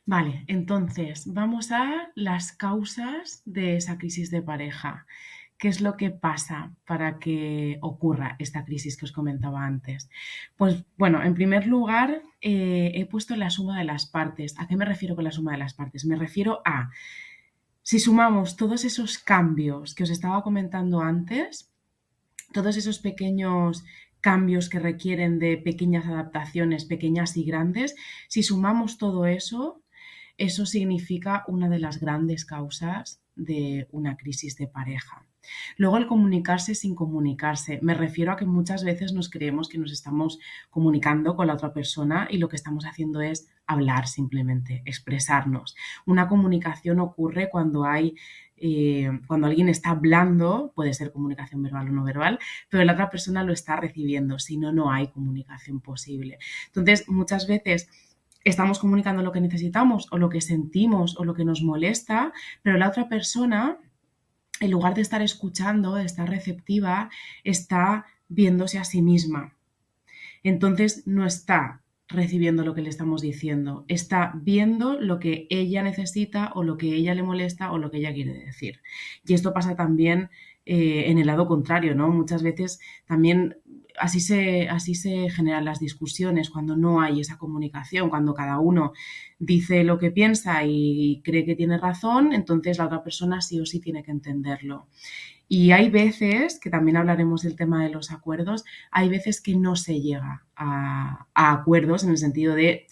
Vale, entonces vamos a las causas de esa crisis de pareja. ¿Qué es lo que pasa para que ocurra esta crisis que os comentaba antes? Pues bueno, en primer lugar, he puesto la suma de las partes. ¿A qué me refiero con la suma de las partes? Me refiero a, si sumamos todos esos cambios que os estaba comentando antes, todos esos pequeños cambios que requieren de pequeñas adaptaciones, pequeñas y grandes, si sumamos todo eso, eso significa una de las grandes causas de una crisis de pareja. Luego el comunicarse sin comunicarse. Me refiero a que muchas veces nos creemos que nos estamos comunicando con la otra persona y lo que estamos haciendo es hablar simplemente, expresarnos. Una comunicación ocurre cuando alguien está hablando, puede ser comunicación verbal o no verbal, pero la otra persona lo está recibiendo, si no, no hay comunicación posible. Entonces, muchas veces estamos comunicando lo que necesitamos o lo que sentimos o lo que nos molesta, pero la otra persona, en lugar de estar escuchando, de estar receptiva, está viéndose a sí misma. Entonces no está recibiendo lo que le estamos diciendo, está viendo lo que ella necesita o lo que ella le molesta o lo que ella quiere decir. Y esto pasa también en el lado contrario, ¿no? Muchas veces también así se generan las discusiones cuando no hay esa comunicación, cuando cada uno dice lo que piensa y cree que tiene razón, entonces la otra persona sí o sí tiene que entenderlo. Y hay veces, que también hablaremos del tema de los acuerdos, hay veces que no se llega a acuerdos en el sentido de,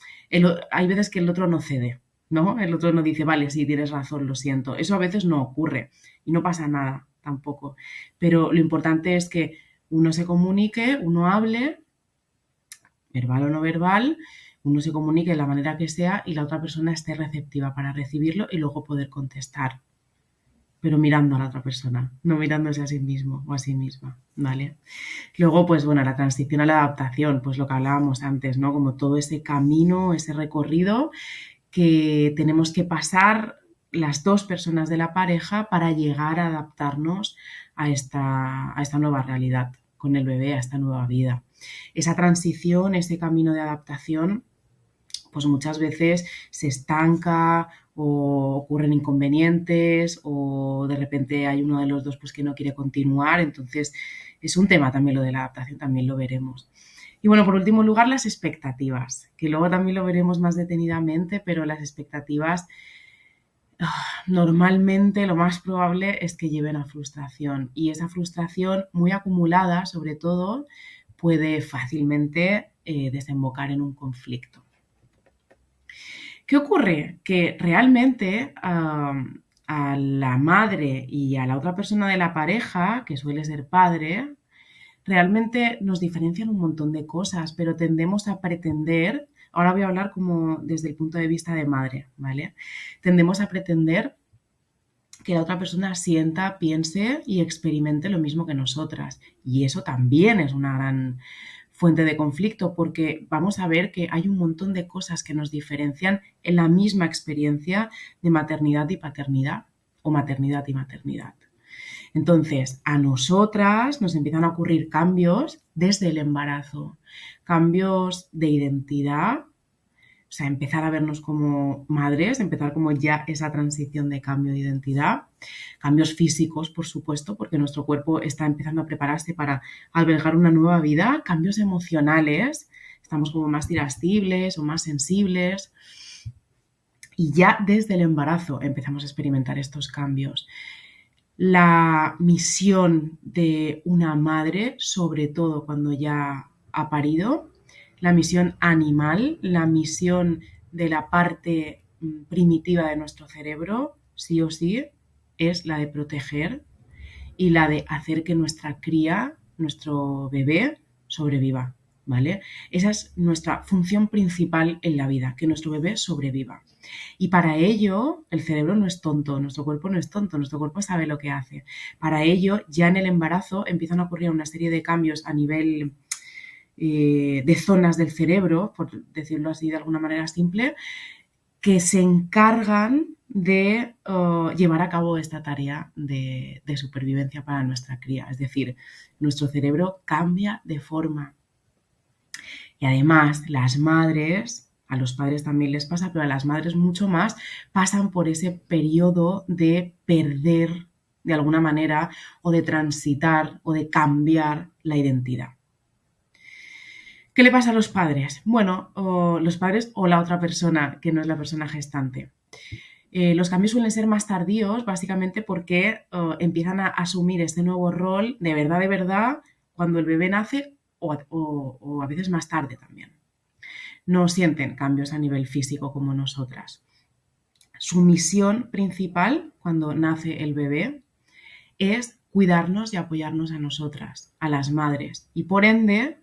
hay veces que el otro no cede, ¿no? El otro no dice, vale, sí, tienes razón, lo siento. Eso a veces no ocurre y no pasa nada tampoco. Pero lo importante es que uno se comunique, uno hable, verbal o no verbal, uno se comunique de la manera que sea y la otra persona esté receptiva para recibirlo y luego poder contestar, pero mirando a la otra persona, no mirándose a sí mismo o a sí misma, ¿vale? Luego, pues bueno, la transición a la adaptación, pues lo que hablábamos antes, ¿no? Como todo ese camino, ese recorrido que tenemos que pasar las dos personas de la pareja para llegar a adaptarnos a esta nueva realidad con el bebé, a esta nueva vida. Esa transición, ese camino de adaptación, pues muchas veces se estanca o ocurren inconvenientes o de repente hay uno de los dos pues que no quiere continuar, entonces es un tema también lo de la adaptación, también lo veremos. Y bueno, por último lugar, las expectativas, que luego también lo veremos más detenidamente, pero las expectativas normalmente lo más probable es que lleven a frustración y esa frustración muy acumulada, sobre todo, puede fácilmente desembocar en un conflicto. ¿Qué ocurre? Que realmente a la madre y a la otra persona de la pareja, que suele ser padre, realmente nos diferencian un montón de cosas, pero tendemos a pretender, ahora voy a hablar como desde el punto de vista de madre, ¿vale? Tendemos a pretender que la otra persona sienta, piense y experimente lo mismo que nosotras. Y eso también es una gran fuente de conflicto porque vamos a ver que hay un montón de cosas que nos diferencian en la misma experiencia de maternidad y paternidad o maternidad y maternidad. Entonces, a nosotras nos empiezan a ocurrir cambios desde el embarazo, cambios de identidad, o sea, empezar a vernos como madres, empezar como ya esa transición de cambio de identidad, cambios físicos, por supuesto, porque nuestro cuerpo está empezando a prepararse para albergar una nueva vida, cambios emocionales, estamos como más irascibles o más sensibles y ya desde el embarazo empezamos a experimentar estos cambios. La misión de una madre, sobre todo cuando ya ha parido, la misión animal, la misión de la parte primitiva de nuestro cerebro, sí o sí, es la de proteger y la de hacer que nuestra cría, nuestro bebé, sobreviva, ¿vale? Esa es nuestra función principal en la vida, que nuestro bebé sobreviva. Y para ello, el cerebro no es tonto, nuestro cuerpo no es tonto, nuestro cuerpo sabe lo que hace. Para ello, ya en el embarazo empiezan a ocurrir una serie de cambios a nivel de zonas del cerebro, por decirlo así de alguna manera simple, que se encargan de llevar a cabo esta tarea de supervivencia para nuestra cría. Es decir, nuestro cerebro cambia de forma. Y además, las madres, a los padres también les pasa, pero a las madres mucho más, pasan por ese periodo de perder de alguna manera o de transitar o de cambiar la identidad. ¿Qué le pasa a los padres? Bueno, los padres o la otra persona que no es la persona gestante. Los cambios suelen ser más tardíos, básicamente porque empiezan a asumir este nuevo rol de verdad, cuando el bebé nace o a veces más tarde también. No sienten cambios a nivel físico como nosotras. Su misión principal cuando nace el bebé es cuidarnos y apoyarnos a nosotras, a las madres, y por ende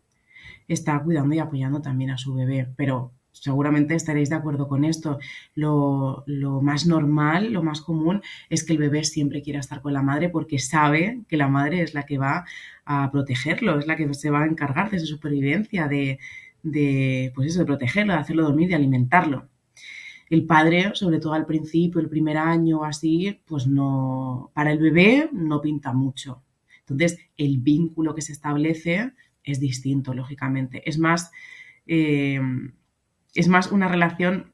está cuidando y apoyando también a su bebé. Pero seguramente estaréis de acuerdo con esto. Lo más normal, lo más común es que el bebé siempre quiera estar con la madre porque sabe que la madre es la que va a protegerlo, es la que se va a encargar de su supervivencia, pues eso, de protegerlo, de hacerlo dormir, de alimentarlo. El padre, sobre todo al principio, el primer año o así, pues no, para el bebé no pinta mucho. Entonces, el vínculo que se establece es distinto, lógicamente. Eh, es más una relación.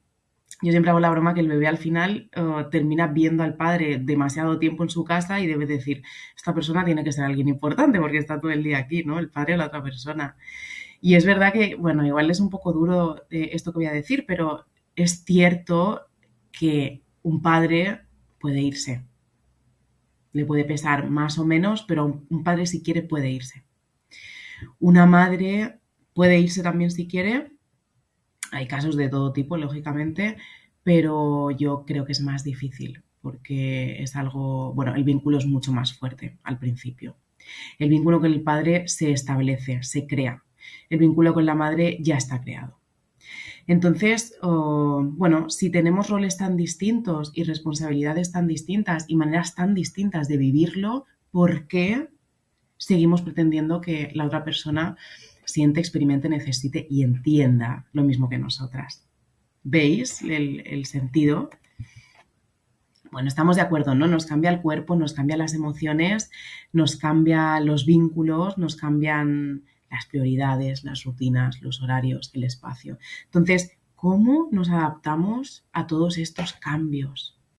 Yo siempre hago la broma que el bebé al final termina viendo al padre demasiado tiempo en su casa y debe decir, esta persona tiene que ser alguien importante porque está todo el día aquí, ¿no? El padre o la otra persona. Y es verdad que, bueno, igual es un poco duro esto que voy a decir, pero es cierto que un padre puede irse. Le puede pesar más o menos, pero un padre si quiere puede irse. Una madre puede irse también si quiere. Hay casos de todo tipo, lógicamente, pero yo creo que es más difícil porque es algo, bueno, el vínculo es mucho más fuerte al principio. El vínculo con el padre se establece, se crea. El vínculo con la madre ya está creado. Entonces, bueno, si tenemos roles tan distintos y responsabilidades tan distintas y maneras tan distintas de vivirlo, ¿por qué seguimos pretendiendo que la otra persona siente, experimente, necesite y entienda lo mismo que nosotras? ¿Veis el sentido? Bueno, estamos de acuerdo, ¿no? Nos cambia el cuerpo, nos cambian las emociones, nos cambian los vínculos, nos cambian las prioridades, las rutinas, los horarios, el espacio. Entonces, ¿cómo nos adaptamos a todos estos cambios?